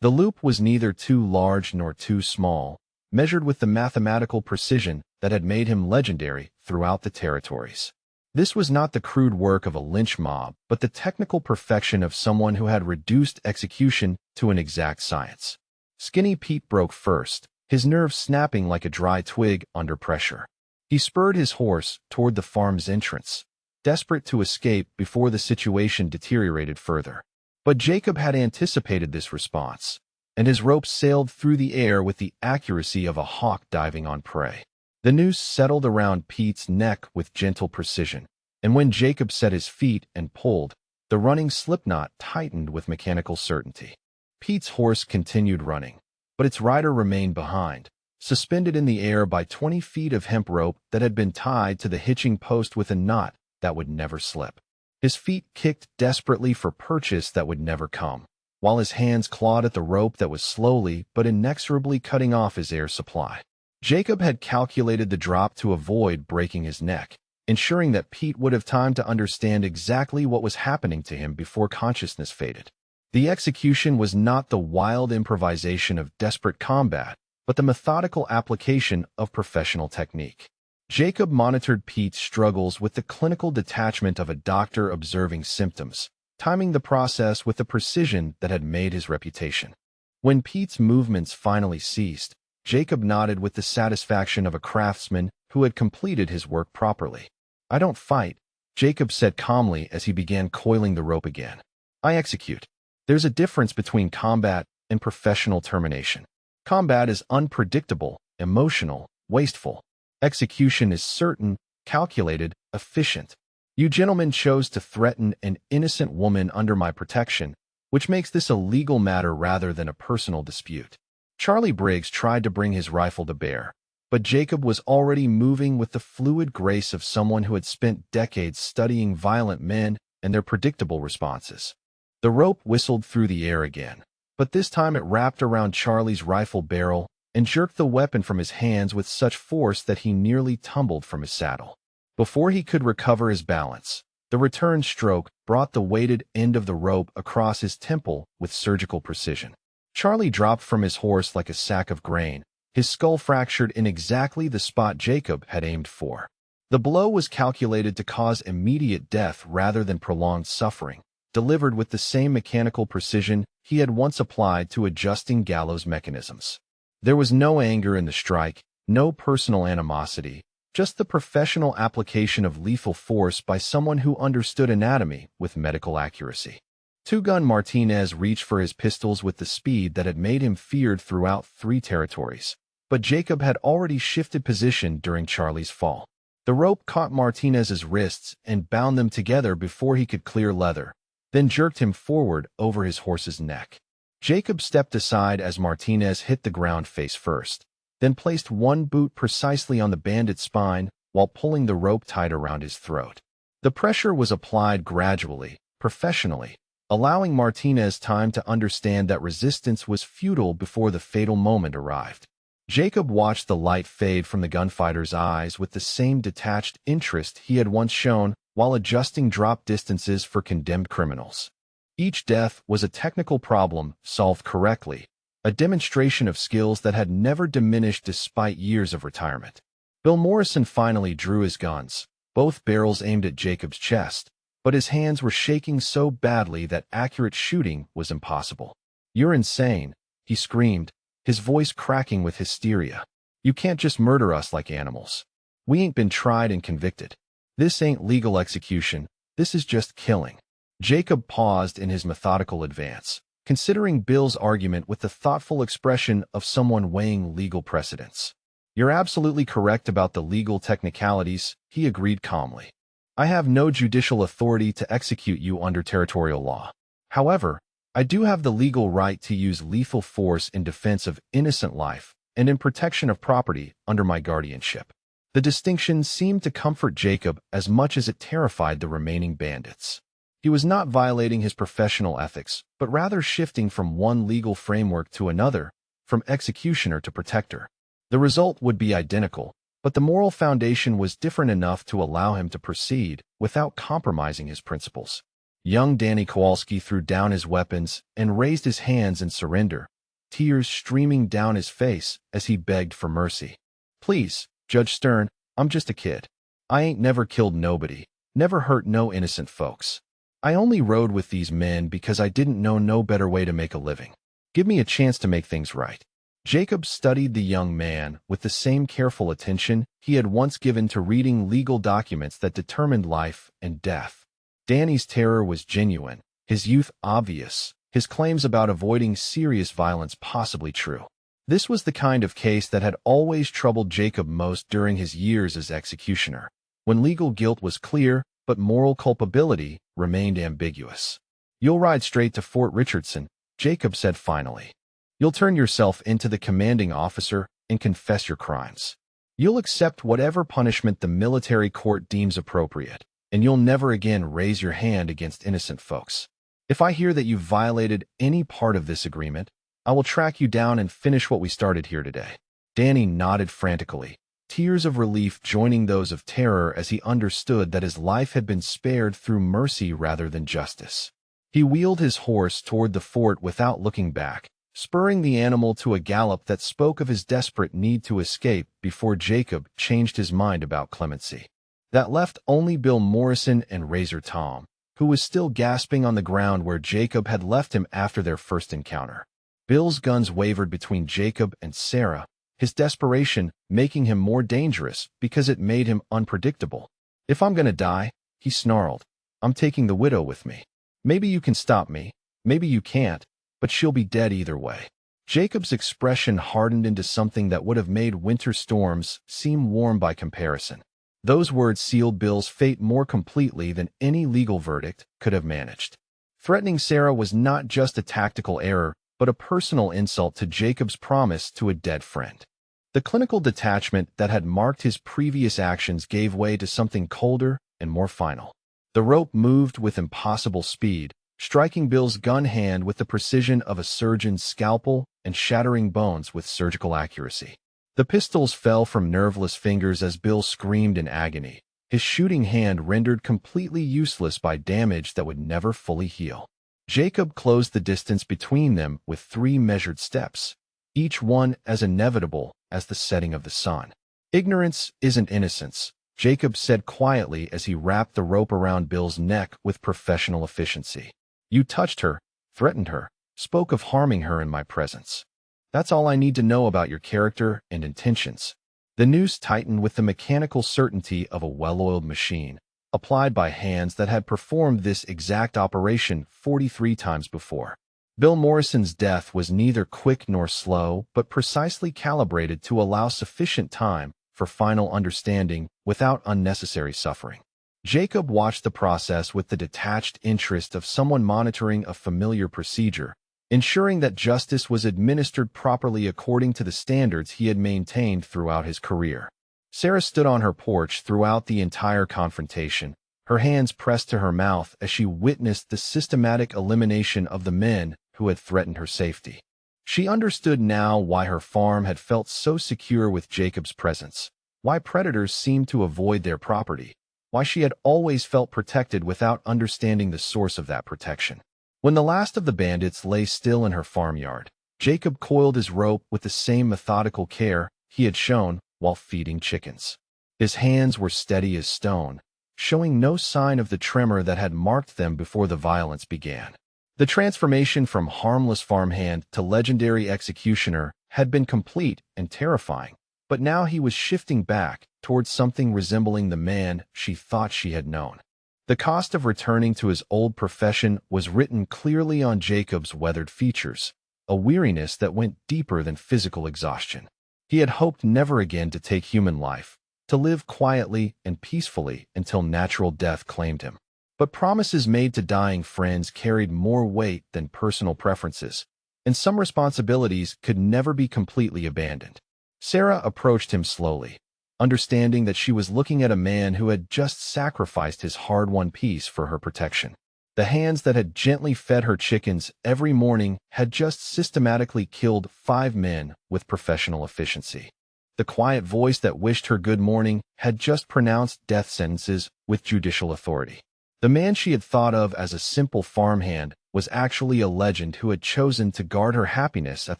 S1: The loop was neither too large nor too small, measured with the mathematical precision that had made him legendary throughout the territories. This was not the crude work of a lynch mob, but the technical perfection of someone who had reduced execution to an exact science. Skinny Pete broke first, his nerves snapping like a dry twig under pressure. He spurred his horse toward the farm's entrance, desperate to escape before the situation deteriorated further. But Jacob had anticipated this response, and his rope sailed through the air with the accuracy of a hawk diving on prey. The noose settled around Pete's neck with gentle precision, and when Jacob set his feet and pulled, the running slipknot tightened with mechanical certainty. Pete's horse continued running, but its rider remained behind, suspended in the air by 20 feet of hemp rope that had been tied to the hitching post with a knot that would never slip. His feet kicked desperately for purchase that would never come, while his hands clawed at the rope that was slowly but inexorably cutting off his air supply. Jacob had calculated the drop to avoid breaking his neck, ensuring that Pete would have time to understand exactly what was happening to him before consciousness faded. The execution was not the wild improvisation of desperate combat, but the methodical application of professional technique. Jacob monitored Pete's struggles with the clinical detachment of a doctor observing symptoms, timing the process with the precision that had made his reputation. When Pete's movements finally ceased, Jacob nodded with the satisfaction of a craftsman who had completed his work properly. "I don't fight," Jacob said calmly as he began coiling the rope again. "I execute. There's a difference between combat and professional termination. Combat is unpredictable, emotional, wasteful. Execution is certain, calculated, efficient. You gentlemen chose to threaten an innocent woman under my protection, which makes this a legal matter rather than a personal dispute." Charlie Briggs tried to bring his rifle to bear, but Jacob was already moving with the fluid grace of someone who had spent decades studying violent men and their predictable responses. The rope whistled through the air again, but this time it wrapped around Charlie's rifle barrel and jerked the weapon from his hands with such force that he nearly tumbled from his saddle. Before he could recover his balance, the return stroke brought the weighted end of the rope across his temple with surgical precision. Charlie dropped from his horse like a sack of grain, his skull fractured in exactly the spot Jacob had aimed for. The blow was calculated to cause immediate death rather than prolonged suffering, delivered with the same mechanical precision he had once applied to adjusting gallows mechanisms. There was no anger in the strike, no personal animosity, just the professional application of lethal force by someone who understood anatomy with medical accuracy. Two-Gun Martinez reached for his pistols with the speed that had made him feared throughout 3 territories, but Jacob had already shifted position during Charlie's fall. The rope caught Martinez's wrists and bound them together before he could clear leather, then jerked him forward over his horse's neck. Jacob stepped aside as Martinez hit the ground face first, then placed one boot precisely on the bandit's spine while pulling the rope tight around his throat. The pressure was applied gradually, professionally, allowing Martinez time to understand that resistance was futile before the fatal moment arrived. Jacob watched the light fade from the gunfighter's eyes with the same detached interest he had once shown while adjusting drop distances for condemned criminals. Each death was a technical problem solved correctly, a demonstration of skills that had never diminished despite years of retirement. Bill Morrison finally drew his guns, both barrels aimed at Jacob's chest, but his hands were shaking so badly that accurate shooting was impossible. "You're insane," he screamed, his voice cracking with hysteria. "You can't just murder us like animals. We ain't been tried and convicted. This ain't legal execution, this is just killing." Jacob paused in his methodical advance, considering Bill's argument with the thoughtful expression of someone weighing legal precedents. "You're absolutely correct about the legal technicalities," he agreed calmly. "I have no judicial authority to execute you under territorial law. However, I do have the legal right to use lethal force in defense of innocent life and in protection of property under my guardianship." The distinction seemed to comfort Jacob as much as it terrified the remaining bandits. He was not violating his professional ethics, but rather shifting from one legal framework to another, from executioner to protector. The result would be identical, but the moral foundation was different enough to allow him to proceed without compromising his principles. Young Danny Kowalski threw down his weapons and raised his hands in surrender, tears streaming down his face as he begged for mercy. "Please, Judge Stern, I'm just a kid. I ain't never killed nobody, never hurt no innocent folks. I only rode with these men because I didn't know no better way to make a living. Give me a chance to make things right." Jacob studied the young man with the same careful attention he had once given to reading legal documents that determined life and death. Danny's terror was genuine, his youth obvious, his claims about avoiding serious violence possibly true. This was the kind of case that had always troubled Jacob most during his years as executioner, when legal guilt was clear but moral culpability remained ambiguous. "You'll ride straight to Fort Richardson," Jacob said finally. "You'll turn yourself into the commanding officer and confess your crimes. You'll accept whatever punishment the military court deems appropriate, and you'll never again raise your hand against innocent folks. If I hear that you've violated any part of this agreement, I will track you down and finish what we started here today." Danny nodded frantically, tears of relief joining those of terror as he understood that his life had been spared through mercy rather than justice. He wheeled his horse toward the fort without looking back, spurring the animal to a gallop that spoke of his desperate need to escape before Jacob changed his mind about clemency. That left only Bill Morrison and Razor Tom, who was still gasping on the ground where Jacob had left him after their first encounter. Bill's guns wavered between Jacob and Sarah, his desperation making him more dangerous because it made him unpredictable. "If I'm gonna die," he snarled, "I'm taking the widow with me. Maybe you can stop me, maybe you can't, but she'll be dead either way." Jacob's expression hardened into something that would have made winter storms seem warm by comparison. Those words sealed Bill's fate more completely than any legal verdict could have managed. Threatening Sarah was not just a tactical error, but a personal insult to Jacob's promise to a dead friend. The clinical detachment that had marked his previous actions gave way to something colder and more final. The rope moved with impossible speed, striking Bill's gun hand with the precision of a surgeon's scalpel and shattering bones with surgical accuracy. The pistols fell from nerveless fingers as Bill screamed in agony, his shooting hand rendered completely useless by damage that would never fully heal. Jacob closed the distance between them with 3 measured steps, each one as inevitable as the setting of the sun. "Ignorance isn't innocence," Jacob said quietly as he wrapped the rope around Bill's neck with professional efficiency. "You touched her, threatened her, spoke of harming her in my presence. That's all I need to know about your character and intentions." The noose tightened with the mechanical certainty of a well-oiled machine, applied by hands that had performed this exact operation 43 times before. Bill Morrison's death was neither quick nor slow, but precisely calibrated to allow sufficient time for final understanding without unnecessary suffering. Jacob watched the process with the detached interest of someone monitoring a familiar procedure, ensuring that justice was administered properly according to the standards he had maintained throughout his career. Sarah stood on her porch throughout the entire confrontation, her hands pressed to her mouth as she witnessed the systematic elimination of the men who had threatened her safety. She understood now why her farm had felt so secure with Jacob's presence, why predators seemed to avoid their property, why she had always felt protected without understanding the source of that protection. When the last of the bandits lay still in her farmyard, Jacob coiled his rope with the same methodical care he had shown while feeding chickens. His hands were steady as stone, showing no sign of the tremor that had marked them before the violence began. The transformation from harmless farmhand to legendary executioner had been complete and terrifying, but now he was shifting back towards something resembling the man she thought she had known. The cost of returning to his old profession was written clearly on Jacob's weathered features, a weariness that went deeper than physical exhaustion. He had hoped never again to take human life, to live quietly and peacefully until natural death claimed him. But promises made to dying friends carried more weight than personal preferences, and some responsibilities could never be completely abandoned. Sarah approached him slowly, understanding that she was looking at a man who had just sacrificed his hard-won peace for her protection. The hands that had gently fed her chickens every morning had just systematically killed 5 men with professional efficiency. The quiet voice that wished her good morning had just pronounced death sentences with judicial authority. The man she had thought of as a simple farmhand was actually a legend who had chosen to guard her happiness at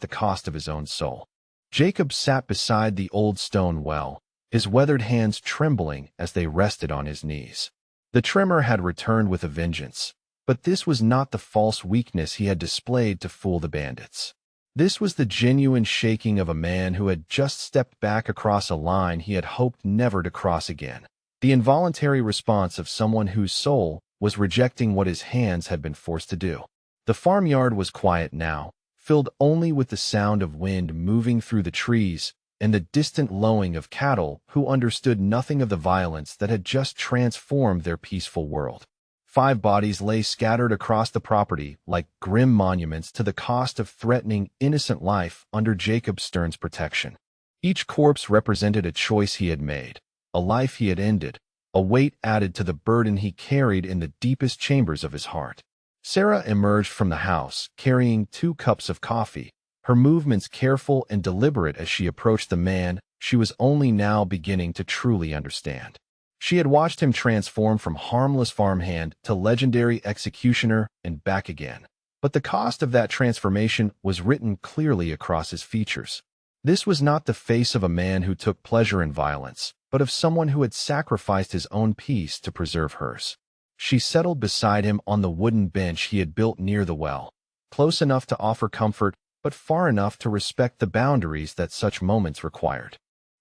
S1: the cost of his own soul. Jacob sat beside the old stone well, his weathered hands trembling as they rested on his knees. The tremor had returned with a vengeance, but this was not the false weakness he had displayed to fool the bandits. This was the genuine shaking of a man who had just stepped back across a line he had hoped never to cross again. The involuntary response of someone whose soul was rejecting what his hands had been forced to do. The farmyard was quiet now, filled only with the sound of wind moving through the trees and the distant lowing of cattle who understood nothing of the violence that had just transformed their peaceful world. 5 bodies lay scattered across the property like grim monuments to the cost of threatening innocent life under Jacob Stern's protection. Each corpse represented a choice he had made, a life he had ended, a weight added to the burden he carried in the deepest chambers of his heart. Sarah emerged from the house, carrying 2 cups of coffee, her movements careful and deliberate as she approached the man she was only now beginning to truly understand. She had watched him transform from harmless farmhand to legendary executioner and back again, but the cost of that transformation was written clearly across his features. This was not the face of a man who took pleasure in violence, but of someone who had sacrificed his own peace to preserve hers. She settled beside him on the wooden bench he had built near the well, close enough to offer comfort, but far enough to respect the boundaries that such moments required.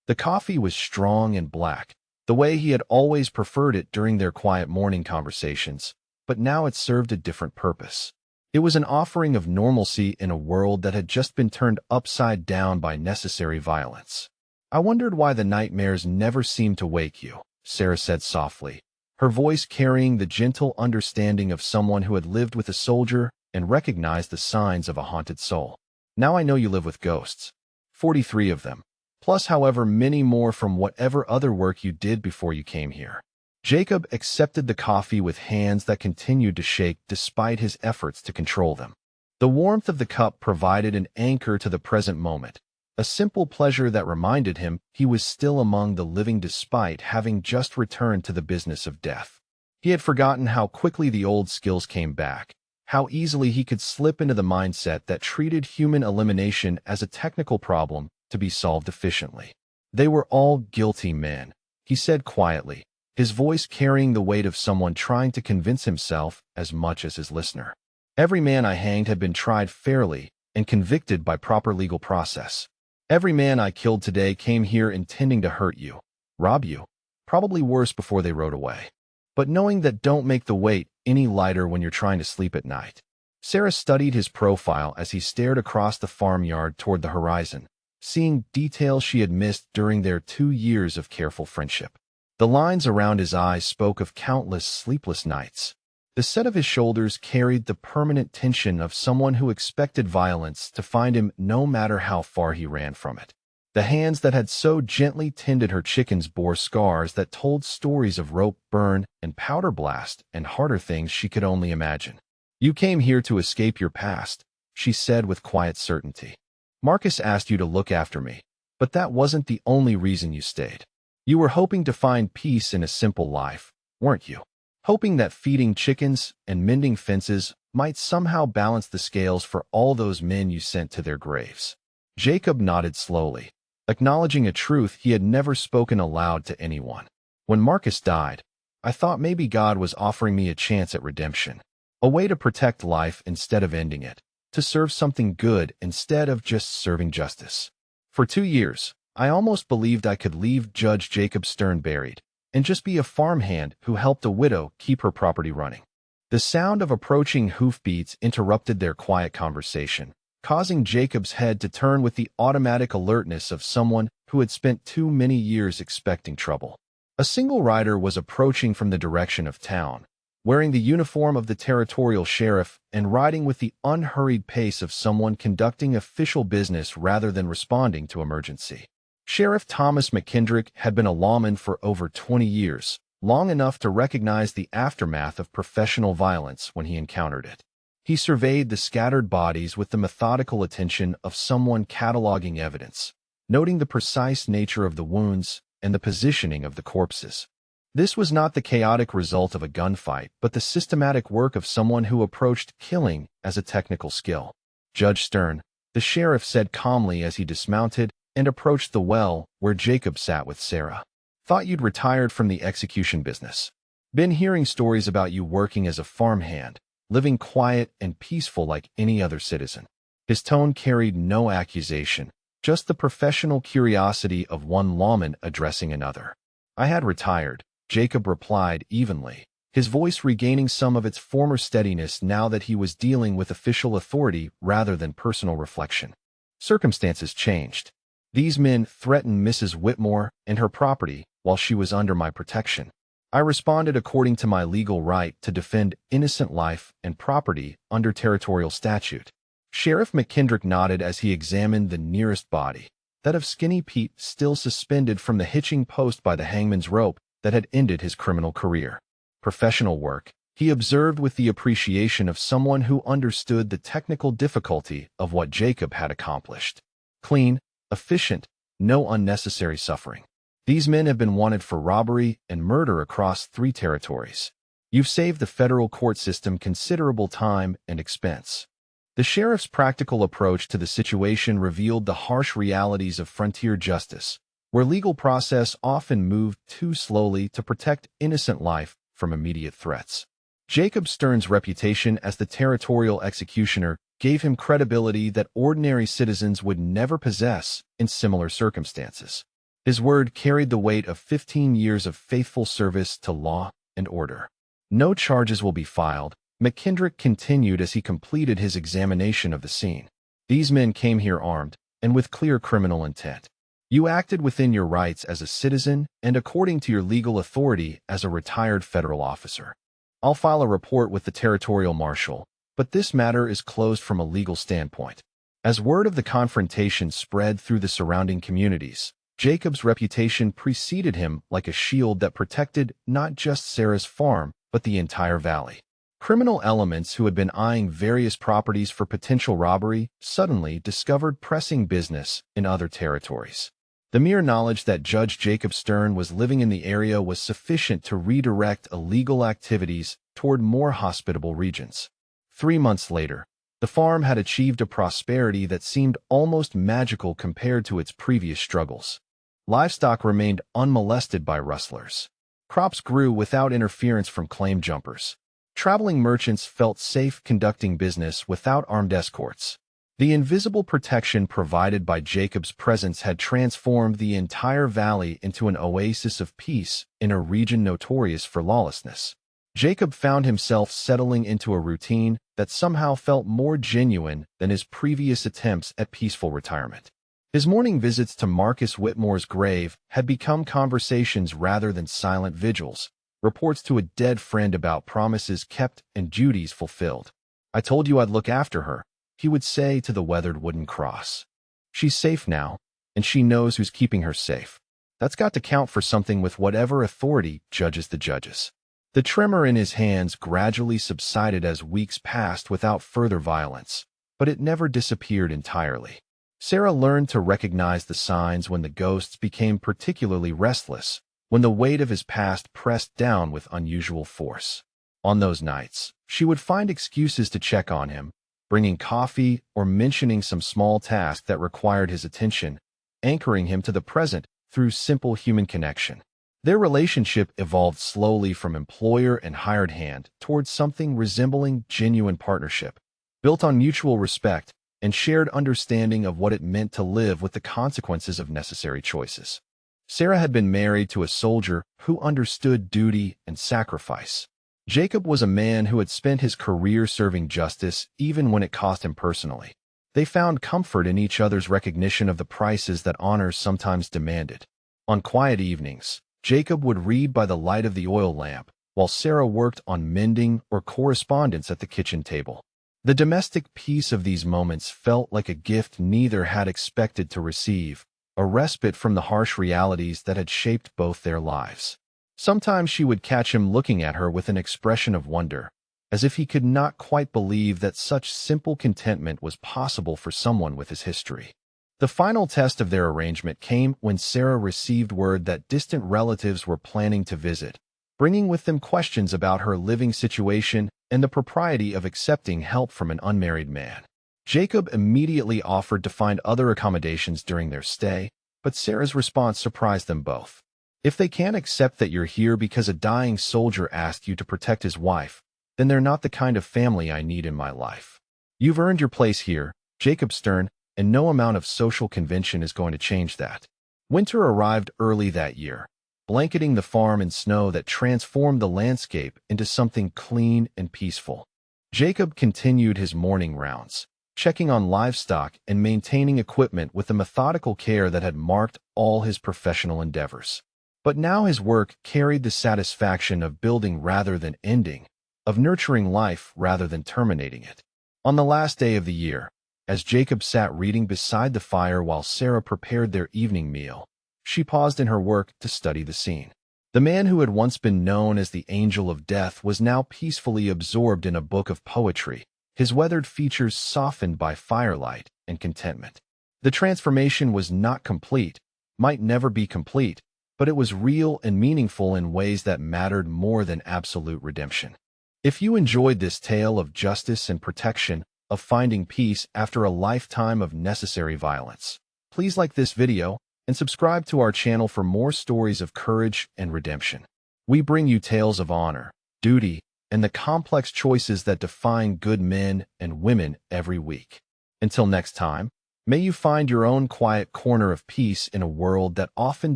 S1: The coffee was strong and black, the way he had always preferred it during their quiet morning conversations, but now it served a different purpose. It was an offering of normalcy in a world that had just been turned upside down by necessary violence. "I wondered why the nightmares never seemed to wake you," Sarah said softly, her voice carrying the gentle understanding of someone who had lived with a soldier and recognized the signs of a haunted soul. "Now I know you live with ghosts. 43 of them, plus however many more from whatever other work you did before you came here." Jacob accepted the coffee with hands that continued to shake despite his efforts to control them. The warmth of the cup provided an anchor to the present moment, a simple pleasure that reminded him he was still among the living despite having just returned to the business of death. He had forgotten how quickly the old skills came back, how easily he could slip into the mindset that treated human elimination as a technical problem to be solved efficiently. They were all guilty men, he said quietly, his voice carrying the weight of someone trying to convince himself as much as his listener. Every man I hanged had been tried fairly and convicted by proper legal process. Every man I killed today came here intending to hurt you, rob you, probably worse before they rode away. But knowing that don't make the weight any lighter when you're trying to sleep at night. Sarah studied his profile as he stared across the farmyard toward the horizon, seeing details she had missed during their 2 years of careful friendship. The lines around his eyes spoke of countless sleepless nights. The set of his shoulders carried the permanent tension of someone who expected violence to find him no matter how far he ran from it. The hands that had so gently tended her chickens bore scars that told stories of rope burn and powder blast and harder things she could only imagine. You came here to escape your past, she said with quiet certainty. Marcus asked you to look after me, but that wasn't the only reason you stayed. You were hoping to find peace in a simple life, weren't you? Hoping that feeding chickens and mending fences might somehow balance the scales for all those men you sent to their graves. Jacob nodded slowly, acknowledging a truth he had never spoken aloud to anyone. When Marcus died, I thought maybe God was offering me a chance at redemption, a way to protect life instead of ending it, to serve something good instead of just serving justice. For 2 years, I almost believed I could leave Judge Jacob Stern buried and just be a farmhand who helped a widow keep her property running. The sound of approaching hoofbeats interrupted their quiet conversation, causing Jacob's head to turn with the automatic alertness of someone who had spent too many years expecting trouble. A single rider was approaching from the direction of town, wearing the uniform of the territorial sheriff and riding with the unhurried pace of someone conducting official business rather than responding to emergency. Sheriff Thomas McKendrick had been a lawman for over 20 years, long enough to recognize the aftermath of professional violence when he encountered it. He surveyed the scattered bodies with the methodical attention of someone cataloging evidence, noting the precise nature of the wounds and the positioning of the corpses. This was not the chaotic result of a gunfight, but the systematic work of someone who approached killing as a technical skill. Judge Stern, the sheriff said calmly as he dismounted and approached the well where Jacob sat with Sarah. Thought you'd retired from the execution business. Been hearing stories about you working as a farmhand, living quiet and peaceful like any other citizen. His tone carried no accusation, just the professional curiosity of one lawman addressing another. I had retired, Jacob replied evenly, his voice regaining some of its former steadiness now that he was dealing with official authority rather than personal reflection. Circumstances changed. These men threatened Mrs. Whitmore and her property while she was under my protection. I responded according to my legal right to defend innocent life and property under territorial statute. Sheriff McKendrick nodded as he examined the nearest body, that of Skinny Pete still suspended from the hitching post by the hangman's rope that had ended his criminal career. Professional work, he observed with the appreciation of someone who understood the technical difficulty of what Jacob had accomplished. Clean, efficient, no unnecessary suffering. These men have been wanted for robbery and murder across 3 territories. You've saved the federal court system considerable time and expense. The sheriff's practical approach to the situation revealed the harsh realities of frontier justice, where legal process often moved too slowly to protect innocent life from immediate threats. Jacob Stern's reputation as the territorial executioner gave him credibility that ordinary citizens would never possess in similar circumstances. His word carried the weight of 15 years of faithful service to law and order. No charges will be filed, McKendrick continued as he completed his examination of the scene. These men came here armed and with clear criminal intent. You acted within your rights as a citizen and according to your legal authority as a retired federal officer. I'll file a report with the territorial marshal, but this matter is closed from a legal standpoint. As word of the confrontation spread through the surrounding communities, Jacob's reputation preceded him like a shield that protected not just Sarah's farm, but the entire valley. Criminal elements who had been eyeing various properties for potential robbery suddenly discovered pressing business in other territories. The mere knowledge that Judge Jacob Stern was living in the area was sufficient to redirect illegal activities toward more hospitable regions. 3 months later, the farm had achieved a prosperity that seemed almost magical compared to its previous struggles. Livestock remained unmolested by rustlers. Crops grew without interference from claim jumpers. Traveling merchants felt safe conducting business without armed escorts. The invisible protection provided by Jacob's presence had transformed the entire valley into an oasis of peace in a region notorious for lawlessness. Jacob found himself settling into a routine that somehow felt more genuine than his previous attempts at peaceful retirement. His morning visits to Marcus Whitmore's grave had become conversations rather than silent vigils, reports to a dead friend about promises kept and duties fulfilled. "I told you I'd look after her," he would say to the weathered wooden cross. "She's safe now, and she knows who's keeping her safe. That's got to count for something with whatever authority judges the judges." The tremor in his hands gradually subsided as weeks passed without further violence, but it never disappeared entirely. Sarah learned to recognize the signs when the ghosts became particularly restless, when the weight of his past pressed down with unusual force. On those nights, she would find excuses to check on him, bringing coffee or mentioning some small task that required his attention, anchoring him to the present through simple human connection. Their relationship evolved slowly from employer and hired hand towards something resembling genuine partnership, built on mutual respect and shared understanding of what it meant to live with the consequences of necessary choices. Sarah had been married to a soldier who understood duty and sacrifice. Jacob was a man who had spent his career serving justice even when it cost him personally. They found comfort in each other's recognition of the prices that honor sometimes demanded. On quiet evenings, Jacob would read by the light of the oil lamp, while Sarah worked on mending or correspondence at the kitchen table. The domestic peace of these moments felt like a gift neither had expected to receive, a respite from the harsh realities that had shaped both their lives. Sometimes she would catch him looking at her with an expression of wonder, as if he could not quite believe that such simple contentment was possible for someone with his history. The final test of their arrangement came when Sarah received word that distant relatives were planning to visit, bringing with them questions about her living situation and the propriety of accepting help from an unmarried man. Jacob immediately offered to find other accommodations during their stay, but Sarah's response surprised them both. "If they can't accept that you're here because a dying soldier asked you to protect his wife, then they're not the kind of family I need in my life. You've earned your place here, Jacob Stern, and no amount of social convention is going to change that." Winter arrived early that year, blanketing the farm in snow that transformed the landscape into something clean and peaceful. Jacob continued his morning rounds, checking on livestock and maintaining equipment with the methodical care that had marked all his professional endeavors. But now his work carried the satisfaction of building rather than ending, of nurturing life rather than terminating it. On the last day of the year, as Jacob sat reading beside the fire while Sarah prepared their evening meal, she paused in her work to study the scene. The man who had once been known as the Angel of Death was now peacefully absorbed in a book of poetry, his weathered features softened by firelight and contentment. The transformation was not complete, might never be complete, but it was real and meaningful in ways that mattered more than absolute redemption. If you enjoyed this tale of justice and protection, of finding peace after a lifetime of necessary violence, please like this video and subscribe to our channel for more stories of courage and redemption. We bring you tales of honor, duty, and the complex choices that define good men and women every week. Until next time, may you find your own quiet corner of peace in a world that often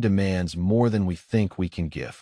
S1: demands more than we think we can give.